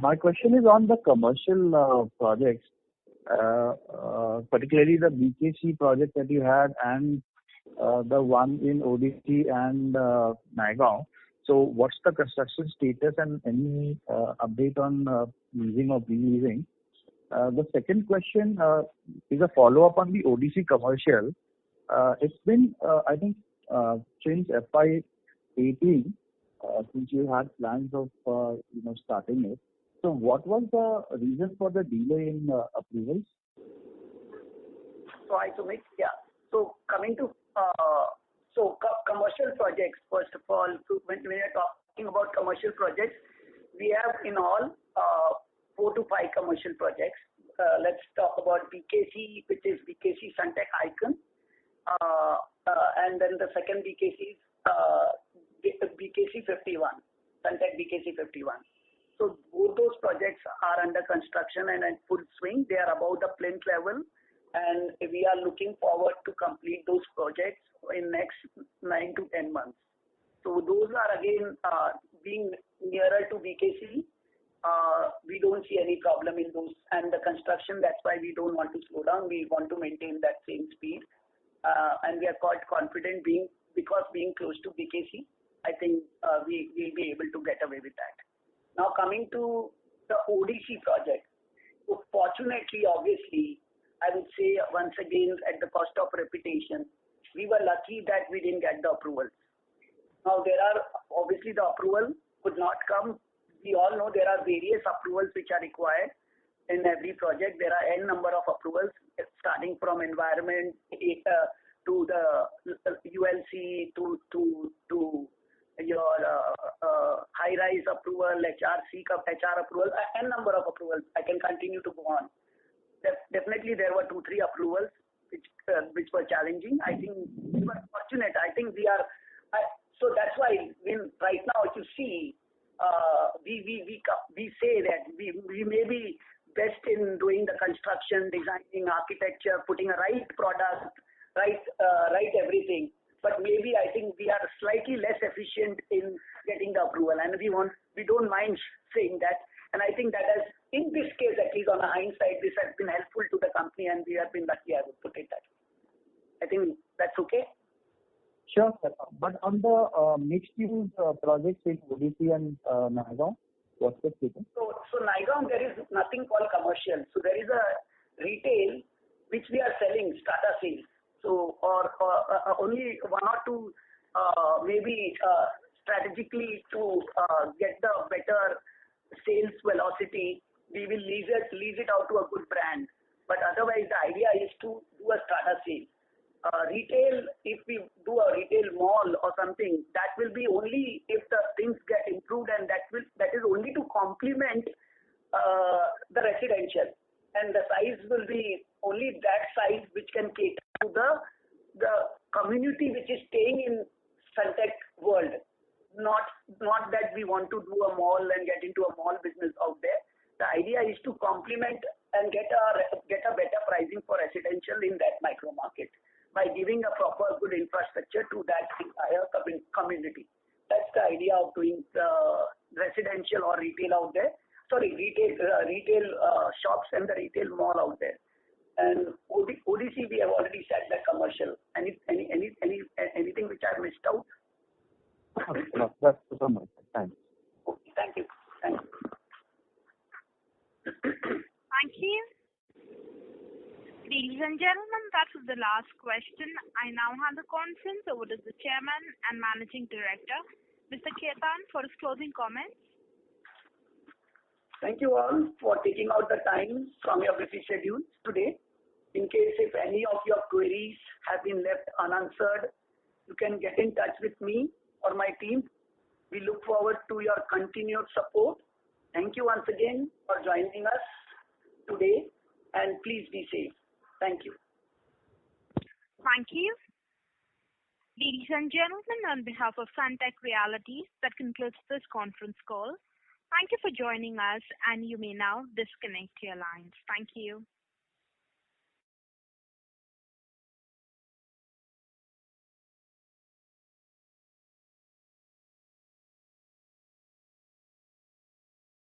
My question is on the commercial projects, particularly the BKC project that you had and the one in ODC and Naigaon. So what's the construction status and any update on leasing or pre-leasing? The second question is a follow-up on the ODC commercial. It's been, I think, since FY18, since you had plans of starting it. So what was the reason for the delay in approvals? So I Sumit, yeah. So coming to commercial projects, first of all, when we are talking about commercial projects, we have in all 4 to 5 commercial projects. Let's talk about BKC, which is BKC Sunteck Icon, and then the second BKC is BKC 51, Sunteck BKC 51. So both those projects are under construction and in full swing. They are above the plinth level, and we are looking forward to complete those projects in next 9 to 10 months. So those are again being nearer to BKC. We don't see any problem in those, and the construction. That's why we don't want to slow down. We want to maintain that same speed, and we are quite confident because being close to BKC. I think we will be able to get away with that. Now coming to the ODC project. So fortunately, obviously, I would say once again at the cost of repetition, we were lucky that we didn't get the approvals. Now there are obviously the approval could not come. We all know there are various approvals which are required in every project. There are n number of approvals starting from environment to the ULC to your high-rise approval, HR approval, n number of approvals. I can continue to go on. Definitely there were 2-3 approvals which were challenging. I think we were fortunate. I think we are. So that's why right now if you see, we say that we may be best in doing the construction, designing, architecture, putting a right product, right everything. But maybe I think we are slightly less efficient in getting the approval, and we don't mind saying that. And I think that has, in this case, at least on a hindsight, this has been helpful to the company, and we have been lucky. I would put it that way. I think that's okay. Sure, sir. But on the mixed-use projects in ODC and Naigaon, what's the status? So Naigaon, there is nothing called commercial. So there is a retail which we are selling, strata sales. So or only 1 or 2 maybe strategically to get the better sales velocity, we will lease it out to a good brand. But otherwise, the idea is to do a strata sale. Retail, if we do a retail mall or something, that will be only if the things get improved, and that is only to complement the residential, and the size will be only that size which can cater to the community which is staying in Sunteck world. Not that we want to do a mall and get into a mall business out there. The idea is to complement and get a better pricing for residential in that micro market by giving a proper good infrastructure to that entire community. That's the idea of doing residential or retail out there. Sorry, retail shops and the retail mall out there. And ODC, we have already said that commercial. Anything which I missed out? No, that's so much. Thanks. Okay, thank you. Thank you. Ladies and gentlemen, that was the last question. I now hand the conference over to the Chairman and Managing Director, Mr. Khetan, for his closing comments. Thank you all for taking out the time from your busy schedules today. In case if any of your queries have been left unanswered, you can get in touch with me or my team. We look forward to your continued support. Thank you once again for joining us today, and please be safe. Thank you. Thank you. Ladies and gentlemen, on behalf of Sunteck Realties, that concludes this conference call. Thank you for joining us, and you may now disconnect your lines. Thank you.